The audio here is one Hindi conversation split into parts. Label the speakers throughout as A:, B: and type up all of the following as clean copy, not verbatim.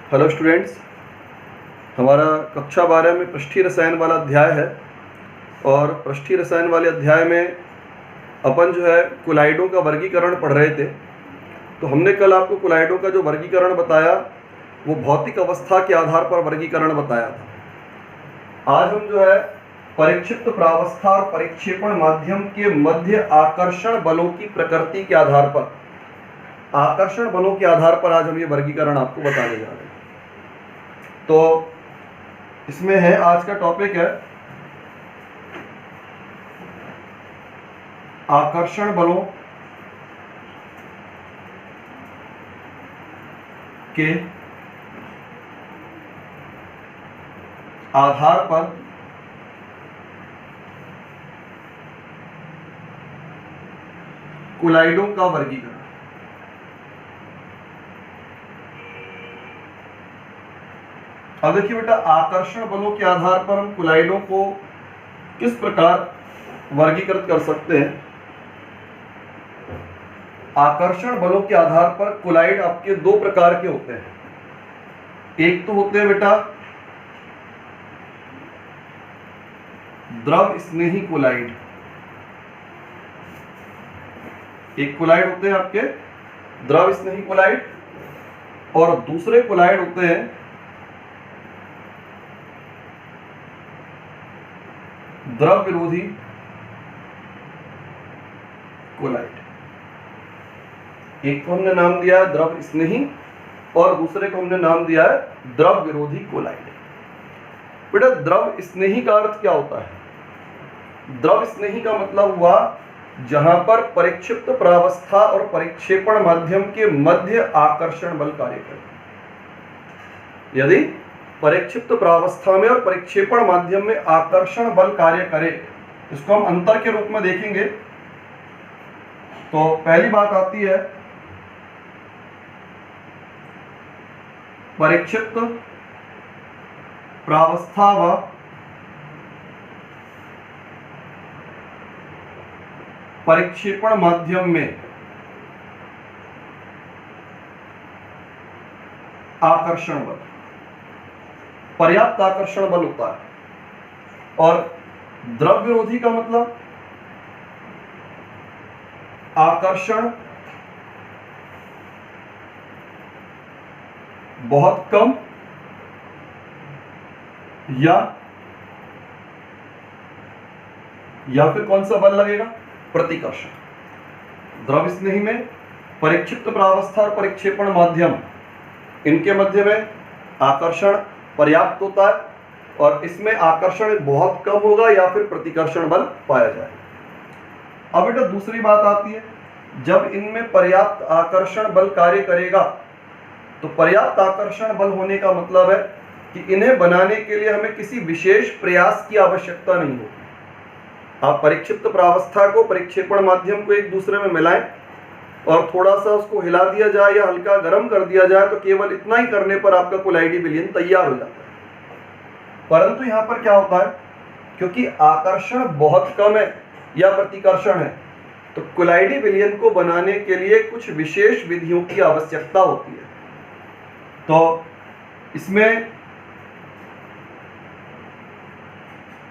A: हेलो स्टूडेंट्स, हमारा कक्षा 12 में पृष्ठीय रसायन वाला अध्याय है। और पृष्ठीय रसायन वाले अध्याय में अपन जो है कोलाइडों का वर्गीकरण पढ़ रहे थे। तो हमने कल आपको कोलाइडों का जो वर्गीकरण बताया वो भौतिक अवस्था के आधार पर वर्गीकरण बताया था। आज हम जो है परिक्षिप्त प्रावस्था और परिक्षेपण माध्यम के मध्य आकर्षण बलों की प्रकृति के आधार पर आज हम ये वर्गीकरण आपको बताने जा रहे हैं। तो इसमें है, आज का टॉपिक है आकर्षण बलों के आधार पर कोलाइडों का वर्गीकरण। अब देखिए बेटा, आकर्षण बलों के आधार पर हम कोलाइडों को किस प्रकार वर्गीकृत कर सकते हैं। आकर्षण बलों के आधार पर कोलाइड आपके दो प्रकार के होते हैं। एक तो होते हैं बेटा द्रव स्नेही कोलाइड। एक कोलाइड होते हैं आपके द्रव स्नेही कोलाइड, और दूसरे कोलाइड होते हैं द्रव विरोधी कोलाइड। एक को हमने नाम दिया है द्रव स्नेही और दूसरे को हमने नाम दिया है द्रव विरोधी कोलाइड। बेटा, द्रव स्नेही का अर्थ क्या होता है? द्रव स्नेही का मतलब हुआ जहां पर परिक्षिप्त प्रावस्था और परिक्षेपण माध्यम के मध्य आकर्षण बल कार्य करे। यदि परिक्षिप्त प्रावस्था में और परिक्षेपण माध्यम में आकर्षण बल कार्य करे, इसको हम अंतर के रूप में देखेंगे। तो पहली बात आती है परिक्षिप्त प्रावस्था व परिक्षेपण माध्यम में आकर्षण बल, पर्याप्त आकर्षण बल होता है। और द्रव विरोधी का मतलब आकर्षण बहुत कम या फिर कौन सा बल लगेगा? प्रतिकर्षण। द्रव स्नेही में परिक्षिप्त प्रावस्था और परिक्षेपण माध्यम, इनके मध्य में आकर्षण पर्याप्त होता है, और इसमें आकर्षण बहुत कम होगा या फिर प्रतिकर्षण बल पाया जाए। अब बेटा दूसरी बात आती है, जब इनमें पर्याप्त आकर्षण बल कार्य करेगा, तो पर्याप्त आकर्षण बल होने का मतलब है कि इन्हें बनाने के लिए हमें किसी विशेष प्रयास की आवश्यकता नहीं होगी। आप परिक्षिप्त प्रावस्था को, परिक्षेपण माध्यम को एक दूसरे में मिलाएं और थोड़ा सा उसको हिला दिया जाए या हल्का गर्म कर दिया जाए, तो केवल इतना ही करने पर आपका कोलाइडी विलयन तैयार हो जाता है। परंतु यहां पर क्या होता है, क्योंकि आकर्षण बहुत कम है या प्रतिकर्षण है, तो कोलाइडी विलयन को बनाने के लिए कुछ विशेष विधियों की आवश्यकता होती है। तो इसमें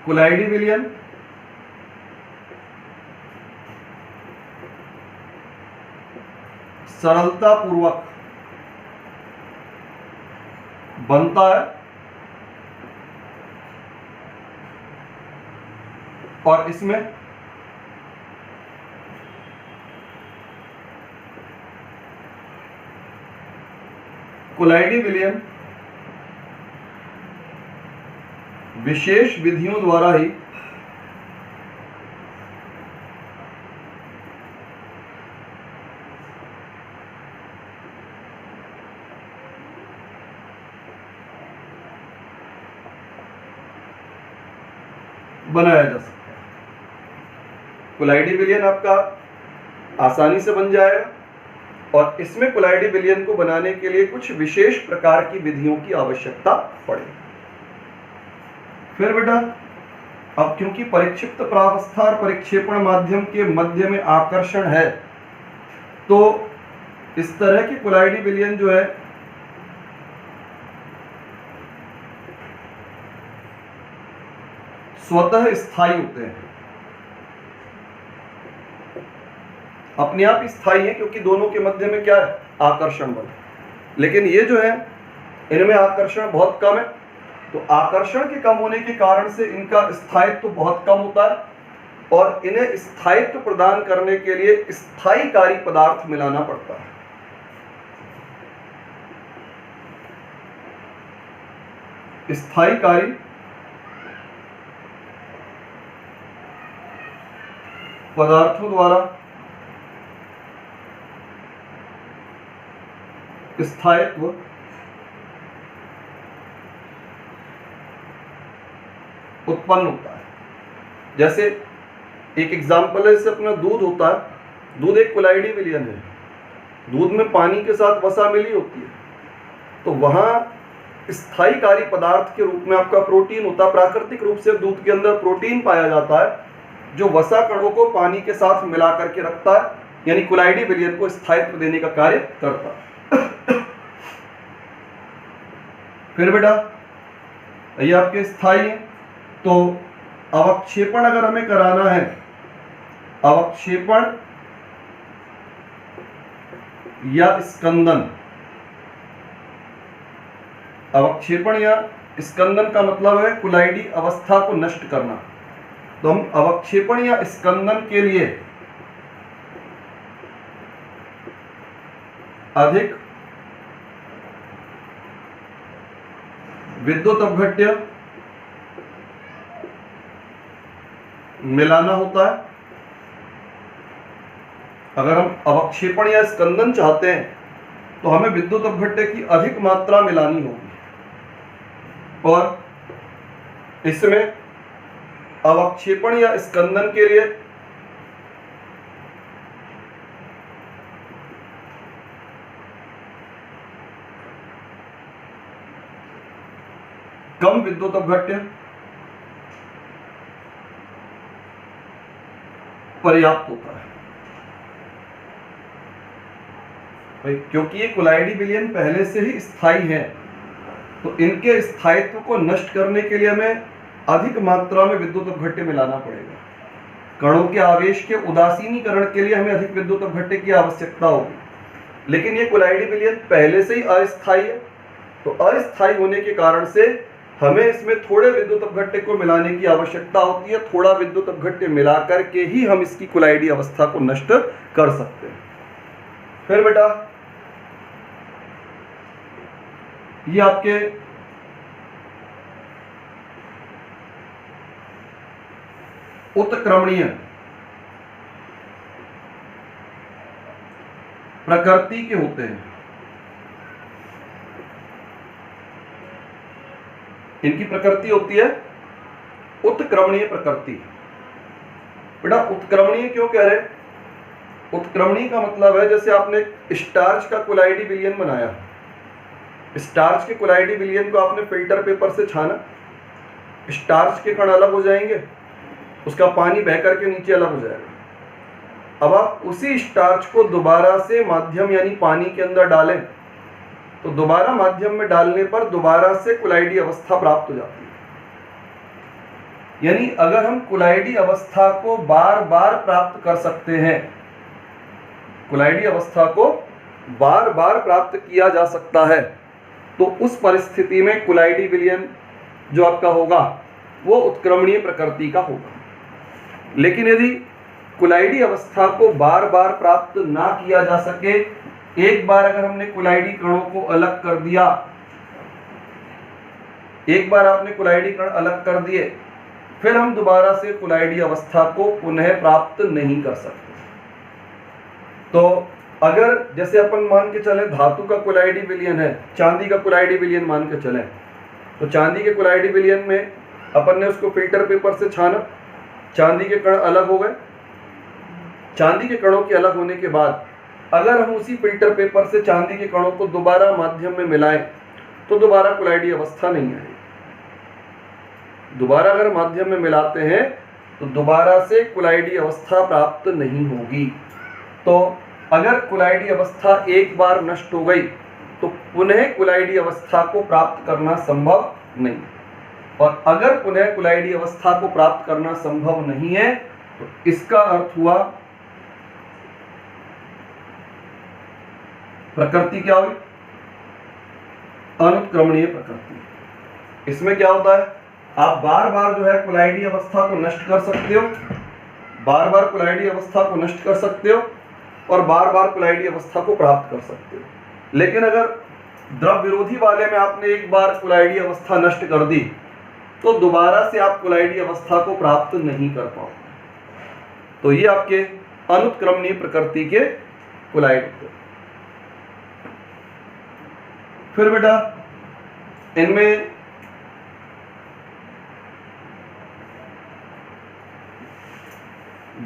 A: कोलाइडी विलयन सरलता पूर्वक बनता है, और इसमें कोलाइडी विलयन विशेष विधियों द्वारा ही बनाया जा सकता है। कोलाइडी विलयन आपका आसानी से बन जाएगा, और इसमें कोलाइडी विलयन को बनाने के लिए कुछ विशेष प्रकार की विधियों की आवश्यकता पड़ेगी। फिर बेटा, अब क्योंकि परिक्षिप्त प्रावस्था और परिक्षेपण माध्यम के मध्य में आकर्षण है, तो इस तरह की कोलाइडी विलयन जो है स्वतः स्थायी होते हैं, अपने आप स्थायी है, क्योंकि दोनों के मध्य में क्या है, आकर्षण बल। लेकिन ये जो है इनमें आकर्षण बहुत कम है, तो आकर्षण के कम होने के कारण से इनका स्थायित्व तो बहुत कम होता है, और इन्हें स्थायित्व प्रदान करने के लिए स्थायीकारी पदार्थ मिलाना पड़ता है। स्थायीकारी पदार्थों द्वारा स्थायित्व उत्पन्न होता है। जैसे एक एग्जाम्पल है, जैसे अपना दूध होता है, दूध एक कोलाइडी विलयन है, दूध में पानी के साथ वसा मिली होती है, तो वहां स्थायीकारी पदार्थ के रूप में आपका प्रोटीन होता है। प्राकृतिक रूप से दूध के अंदर प्रोटीन पाया जाता है जो वसा कणों को पानी के साथ मिला करके रखता है, यानी कोलाइडी विलयन को स्थायित्व देने का कार्य करता है। फिर बेटा ये आपके स्थायी है, तो अवक्षेपण अगर हमें कराना है, अवक्षेपण या स्कंदन, अवक्षेपण या स्कंदन का मतलब है कोलाइडी अवस्था को नष्ट करना। तो हम अवक्षेपण या स्कंदन के लिए अधिक विद्युत अपघट्य मिलाना होता है। अगर हम अवक्षेपण या स्कंदन चाहते हैं तो हमें विद्युत अपघट्य की अधिक मात्रा मिलानी होगी, और इसमें अवक्षेपण या स्कंदन के लिए कम विद्युत अपघट्य पर्याप्त होता है। क्योंकि ये कोलाइडी विलयन पहले से ही स्थायी है, तो इनके स्थायित्व को नष्ट करने के लिए हमें अधिक मात्रा में विद्युत अपघट्य मिलाना पड़ेगा। कणों के आवेश के उदासीनीकरण के लिए हमें अधिक विद्युत अपघट्य की आवश्यकता होगी। लेकिन ये कोलाइडी विलयन पहले से ही अस्थायी है, तो अस्थायी होने के कारण से हमें इसमें थोड़े विद्युत अपघट्य को मिलाने की आवश्यकता होती है। थोड़ा विद्युत अपघट्य मिला करके ही हम इसकी कोलाइडी अवस्था को नष्ट कर सकते हैं। फिर बेटा ये आपके उत्क्रमणीय प्रकृति के होते हैं। इनकी प्रकृति होती है उत्क्रमणीय प्रकृति। बेटा उत्क्रमणीय क्यों कह रहे? उत्क्रमणीय का मतलब है जैसे आपने स्टार्च का कोलाइडी विलयन बनाया, स्टार्च के कोलाइडी विलयन को आपने फिल्टर पेपर से छाना, स्टार्च के कण अलग हो जाएंगे, उसका पानी बह करके नीचे अलग हो जाएगा। अब आप उसी स्टार्च को दोबारा से माध्यम यानी पानी के अंदर डालें, तो दोबारा माध्यम में डालने पर दोबारा से कोलाइडी अवस्था प्राप्त हो जाती है। यानी अगर हम कोलाइडी अवस्था को बार बार प्राप्त कर सकते हैं, कोलाइडी अवस्था को बार बार प्राप्त किया जा सकता है, तो उस परिस्थिति में कोलाइडी विलयन जो आपका होगा वो उत्क्रमणीय प्रकृति का होगा। लेकिन यदि कोलाइडी अवस्था को बार बार प्राप्त ना किया जा सके, एक बार अगर हमने कोलाइडी कणों को अलग कर दिया, एक बार आपने कोलाइडी कण अलग कर दिए, फिर हम दोबारा से कोलाइडी अवस्था को पुनः प्राप्त नहीं कर सकते। तो अगर जैसे अपन मान के चले धातु का कोलाइडी विलयन है, चांदी का कोलाइडी विलयन मान के चले, तो चांदी के कोलाइडी विलयन में अपन ने उसको फिल्टर पेपर से छाना, चांदी के कण अलग हो गए। चांदी के कणों के अलग होने के बाद अगर हम उसी फिल्टर पेपर से चांदी के कणों को दोबारा माध्यम में मिलाएं, तो दोबारा कोलाइडी अवस्था नहीं आएगी। दोबारा अगर माध्यम में मिलाते हैं तो दोबारा से कोलाइडी अवस्था प्राप्त नहीं होगी। तो अगर कोलाइडी अवस्था एक बार नष्ट हो गई तो पुनः कोलाइडी अवस्था को प्राप्त करना संभव नहीं। और अगर पुनः कुलाइडी अवस्था को प्राप्त करना संभव नहीं है तो इसका अर्थ हुआ प्रकृति क्या हुई, अनुत्क्रमणीय प्रकृति। इसमें क्या होता है, आप बार बार जो है कुलाइडी अवस्था को नष्ट कर सकते हो, बार बार कुलाइडी अवस्था को नष्ट कर सकते हो और बार बार कुलाइडी अवस्था को प्राप्त कर सकते हो। लेकिन अगर द्रव विरोधी वाले में आपने एक बार कुलाइडी अवस्था नष्ट कर दी तो दोबारा से आप कुलाइडी अवस्था को प्राप्त नहीं कर पाओ। तो ये आपके अनुत्क्रमणीय प्रकृति के कुलाइड थे। फिर बेटा इनमें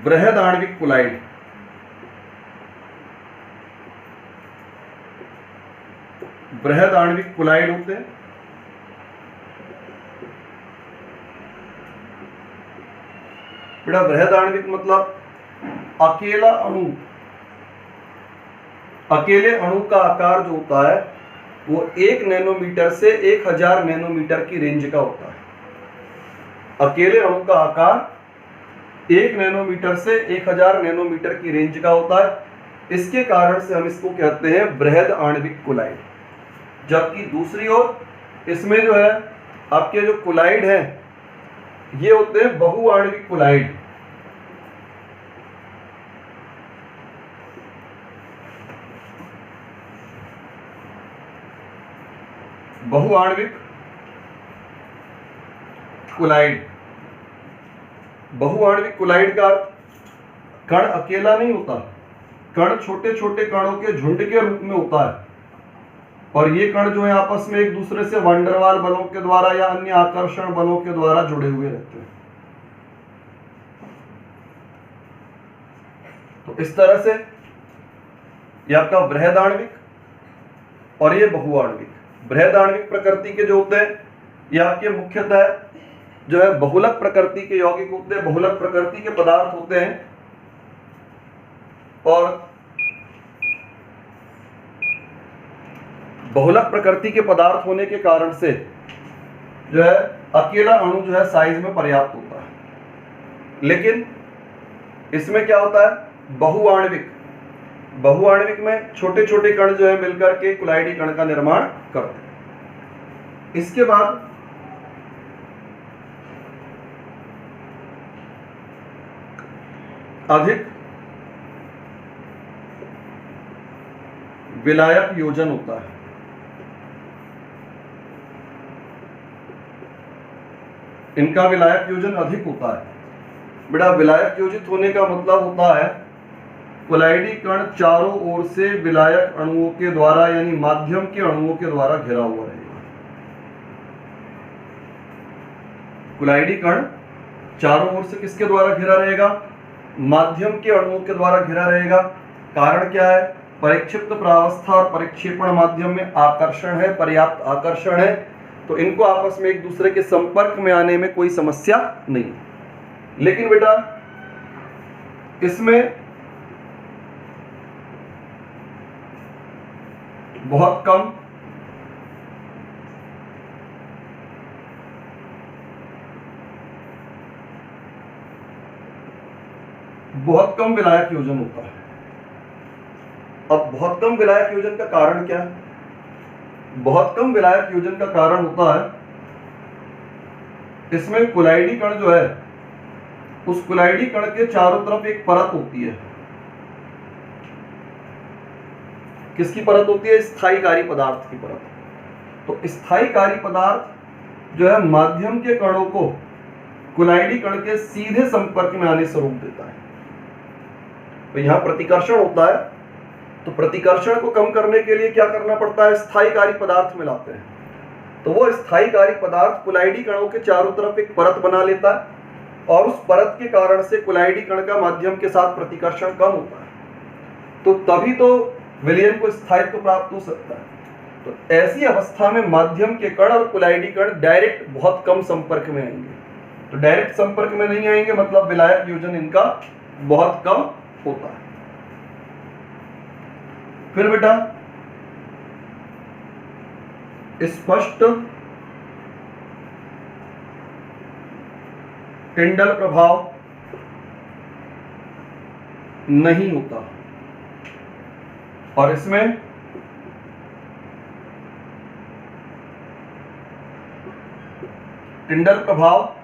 A: बृहद आणविक कुलाइड, बृहद आणविक कुलाइड होते हैं। बेटा बृहद आणविक मतलब अकेला अणु, अकेले अणु का आकार जो होता है वो 1 नैनोमीटर से 1000 नैनोमीटर की रेंज का होता है। अकेले अणु का आकार 1 नैनोमीटर से 1000 नैनोमीटर की रेंज का होता है। इसके कारण से हम इसको कहते हैं बृहद आणविक कुलाइड। जबकि दूसरी ओर इसमें जो है आपके जो कुलाइड हैं ये होते हैं बहुआण्विक कुलाइड। बहुआण्विक कुलाइड, बहुआण्विक कुलाइड का कण अकेला नहीं होता, कण छोटे छोटे कणों के झुंड के रूप में होता है और ये कण जो है आपस में एक दूसरे से वंडरवाल बलों के द्वारा या अन्य आकर्षण बलों के द्वारा जुड़े हुए रहते हैं। तो इस तरह से ये आपका बृहद आणविक और ये बहुआण्विक। बृहद आणविक प्रकृति के जो होते हैं ये आपके मुख्यतः जो है बहुलक प्रकृति के यौगिक होते हैं, बहुलक प्रकृति के पदार्थ होते हैं और बहुलक प्रकृति के पदार्थ होने के कारण से जो है अकेला अणु जो है साइज में पर्याप्त होता है। लेकिन इसमें क्या होता है, बहुआण्विक, बहुआण्विक में छोटे छोटे कण जो है मिलकर के कुलाइडी कण का निर्माण करते हैं। इसके बाद अधिक विलायक योजन होता है। इनका विलायक योजन अधिक होता है। बेटा विलायक योजित होने का मतलब होता है कुलाइडी कण चारों ओर से विलायक अणुओं के द्वारा यानी माध्यम के अणुओं के द्वारा घिरा हुआ रहेगा। कुलाइडी कण चारों ओर से किसके द्वारा घिरा रहेगा, माध्यम के अणुओं के द्वारा घिरा रहेगा। कारण क्या है, परिक्षिप्त प्रावस्था और परिक्षेपण माध्यम में आकर्षण है, पर्याप्त आकर्षण है, तो इनको आपस में एक दूसरे के संपर्क में आने में कोई समस्या नहीं। लेकिन बेटा इसमें बहुत कम विलायक योजन होता है। अब बहुत कम विलायक योजन का कारण क्या है, बहुत कम विलायक योजन का कारण होता है इसमें कुलाइडी कण जो है उस कुलाइडी कण के चारों तरफ एक परत होती है। किसकी परत होती है, स्थायीकारी पदार्थ की परत। तो स्थायीकारी पदार्थ जो है माध्यम के कणों को कुलाइडी कण के सीधे संपर्क में आने से रोक देता है। तो यहां प्रतिकर्षण होता है, तो प्रतिकर्षण को कम करने के लिए क्या करना पड़ता है, स्थायीकारी पदार्थ मिलाते हैं। तो वो स्थायीकारी पदार्थ कुलाइडी कणों के चारों तरफ एक परत बना लेता है और उस परत के कारण से कुलाइडी कण का माध्यम के साथ प्रतिकर्षण कम होता है। तो तभी तो विलयन को स्थायित्व प्राप्त हो सकता है। तो ऐसी अवस्था में माध्यम के कण और कुलाइडी कण डायरेक्ट बहुत कम संपर्क में आएंगे। तो डायरेक्ट संपर्क में नहीं आएंगे मतलब विलायक योजन इनका बहुत कम होता है। फिर बेटा स्पष्ट टिंडल प्रभाव नहीं होता और इसमें टिंडल प्रभाव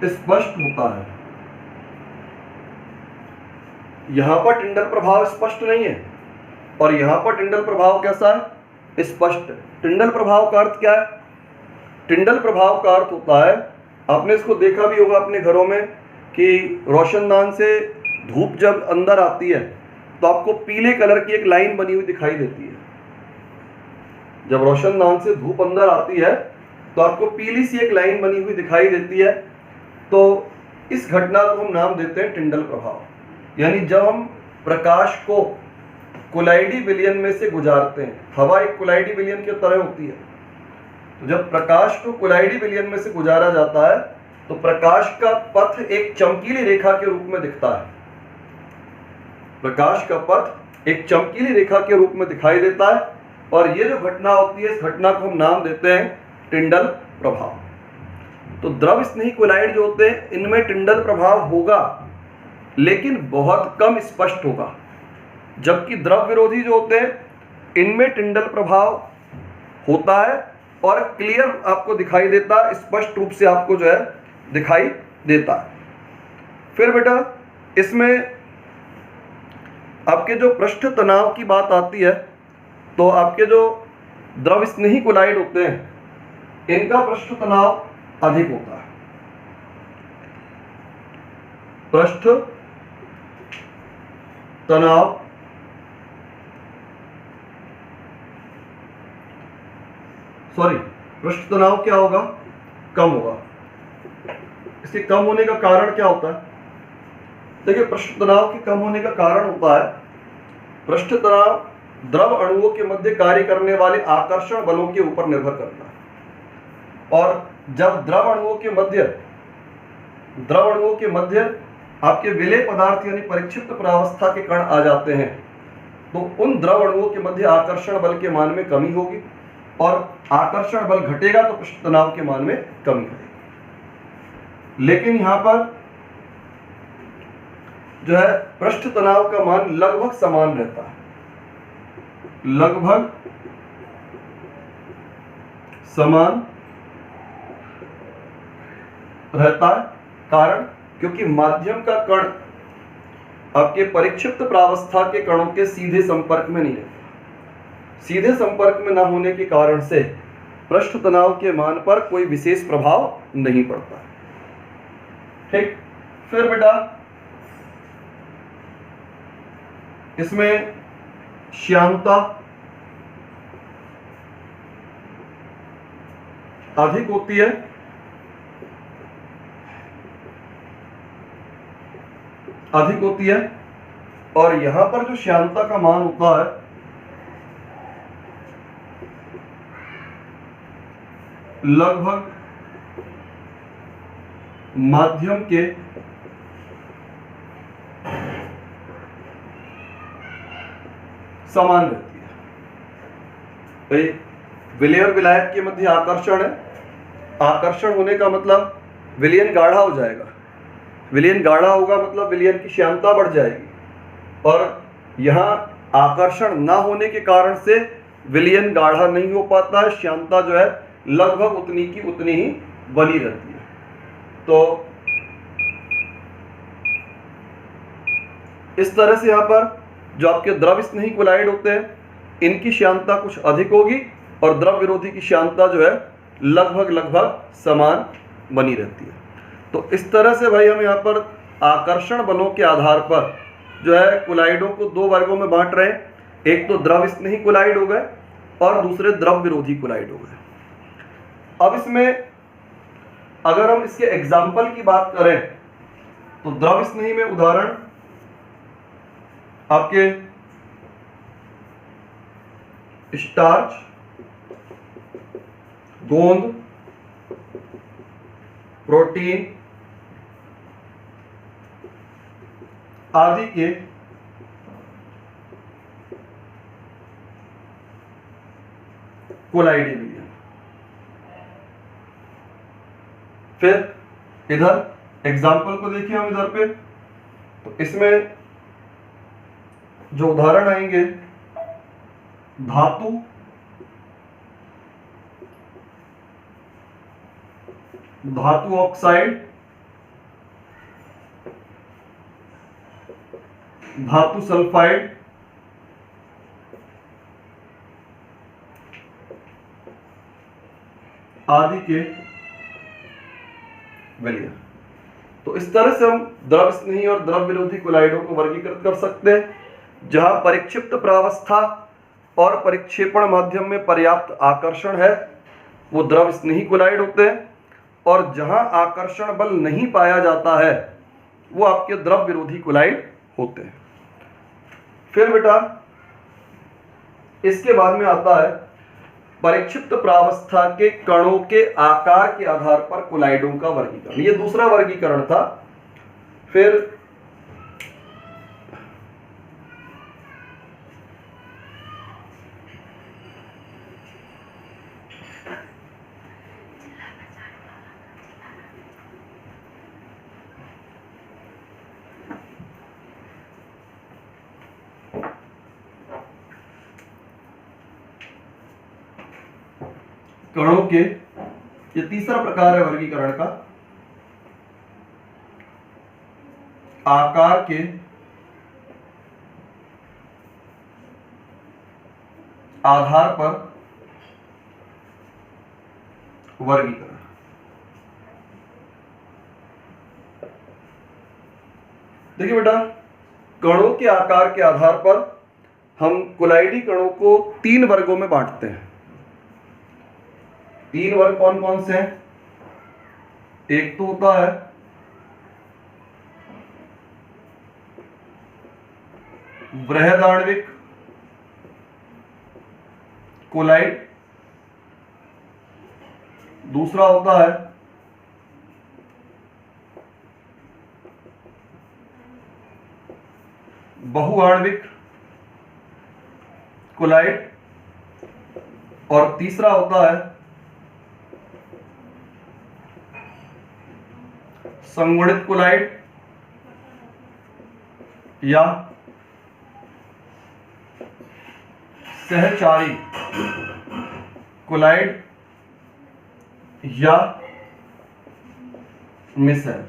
A: स्पष्ट होता है। यहां पर टिंडल प्रभाव स्पष्ट नहीं है और यहां पर टिंडल प्रभाव कैसा है? स्पष्ट। टिंडल प्रभाव का अर्थ क्या है? टिंडल प्रभाव का अर्थ होता है, आपने इसको देखा भी होगा अपने घरों में कि रोशनदान से धूप जब अंदर आती है तो आपको पीले कलर की एक लाइन बनी हुई दिखाई देती है। जब रोशनदान से धूप अंदर आती है तो आपको पीली सी एक लाइन बनी हुई दिखाई देती है। तो इस घटना को हम नाम देते हैं टिंडल प्रभाव। यानी जब हम प्रकाश को कोलाइडी विलयन में से गुजारते हैं, हवा एक कोलाइडी विलयन की तरह होती है, तो जब प्रकाश को कोलाइडी विलयन में से गुजारा जाता है तो प्रकाश का पथ एक चमकीली रेखा के रूप में दिखता है। प्रकाश का पथ एक चमकीली रेखा के रूप में दिखाई देता है और ये जो घटना होती है, इस घटना को हम नाम देते हैं टिंडल प्रभाव। तो द्रव स्नेही कोलाइड जो होते हैं इनमें टिंडल प्रभाव होगा लेकिन बहुत कम स्पष्ट होगा, जबकि द्रव विरोधी जो होते हैं इनमें टिंडल प्रभाव होता है और क्लियर आपको दिखाई देता है, स्पष्ट रूप से आपको जो है दिखाई देता है। फिर बेटा इसमें आपके जो पृष्ठ तनाव की बात आती है तो आपके जो द्रव स्नेही कोलाइड होते हैं इनका पृष्ठ तनाव अधिक होता है। पृष्ठ तनाव पृष्ठ तनाव क्या होगा? कम होगा। इसके कम होने का कारण क्या होता है? देखिए, पृष्ठ तनाव के कम होने का कारण होता है, पृष्ठ तनाव द्रव अणुओं के मध्य कार्य करने वाले आकर्षण बलों के ऊपर निर्भर करता है। और जब द्रव अणुओं के मध्य आपके विलेय पदार्थ यानी परिक्षिप्त प्रावस्था के कण आ जाते हैं तो उन द्रव अणुओं के मध्य आकर्षण बल के मान में कमी होगी और आकर्षण बल घटेगा तो पृष्ठ तनाव के मान में कमी होगी। लेकिन यहां पर जो है पृष्ठ तनाव का मान लगभग समान रहता है, लगभग समान रहता है। कारण क्योंकि माध्यम का कण आपके परिक्षिप्त प्रावस्था के कणों के सीधे संपर्क में नहीं रहता। सीधे संपर्क में न होने के कारण से पृष्ठ तनाव के मान पर कोई विशेष प्रभाव नहीं पड़ता। ठीक, फिर बेटा इसमें श्यानता अधिक होती है और यहां पर जो श्यानता का मान होता है लगभग माध्यम के समान रहती है। भाई विलय और विलायक के मध्य आकर्षण है, आकर्षण होने का मतलब विलयन गाढ़ा हो जाएगा, विलयन गाढ़ा होगा मतलब विलयन की श्यानता बढ़ जाएगी और यहाँ आकर्षण ना होने के कारण से विलयन गाढ़ा नहीं हो पाता है, श्यानता जो है लगभग उतनी की उतनी ही बनी रहती है। तो इस तरह से यहाँ पर जो आपके द्रव स्नेही कोलाइड होते हैं इनकी श्यानता कुछ अधिक होगी और द्रव विरोधी की श्यानता जो है लगभग समान बनी रहती है। तो इस तरह से भाई हम यहाँ पर आकर्षण बलों के आधार पर जो है कोलाइडों को दो वर्गों में बांट रहे हैं, एक तो द्रव स्नेही कोलाइड हो गए और दूसरे द्रव विरोधी कोलाइड हो गए। अब इसमें अगर हम इसके एग्जाम्पल की बात करें तो द्रव स्नेही में उदाहरण आपके स्टार्च, गोंद, प्रोटीन आदि के कोलाइडी विलयन। फिर इधर एग्जाम्पल को देखिए हम इधर पे, तो इसमें जो उदाहरण आएंगे, धातु ऑक्साइड, धातु सल्फाइड, आदि के विलयन। तो इस तरह से हम द्रव स्नेही और द्रव विरोधी कोलाइडों को वर्गीकृत कर सकते हैं। जहां परिक्षिप्त प्रावस्था और परिक्षेपण माध्यम में पर्याप्त आकर्षण है वो द्रव स्नेही कोलाइड होते हैं, और जहां आकर्षण बल नहीं पाया जाता है वो आपके द्रव विरोधी कोलाइड होते हैं। फिर बेटा इसके बाद में आता है परिक्षिप्त प्रावस्था के कणों के आकार के आधार पर कोलाइडों का वर्गीकरण। ये दूसरा वर्गीकरण था। फिर कणों के, ये तीसरा प्रकार है वर्गीकरण का, आकार के आधार पर वर्गीकरण। देखिए बेटा, कणों के आकार के आधार पर हम कोलाइडी कणों को 3 वर्गों में बांटते हैं। 3 वर्ग कौन कौन से हैं? एक तो होता है बृहदाण्विक कोलाइड, दूसरा होता है बहुआण्विक कोलाइड, और तीसरा होता है संगुणित कोलाइड या सहचारी कोलाइड या मिश्रण।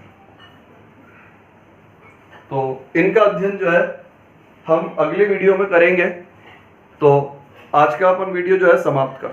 A: तो इनका अध्ययन जो है हम अगले वीडियो में करेंगे। तो आज का अपन वीडियो जो है समाप्त करते हैं।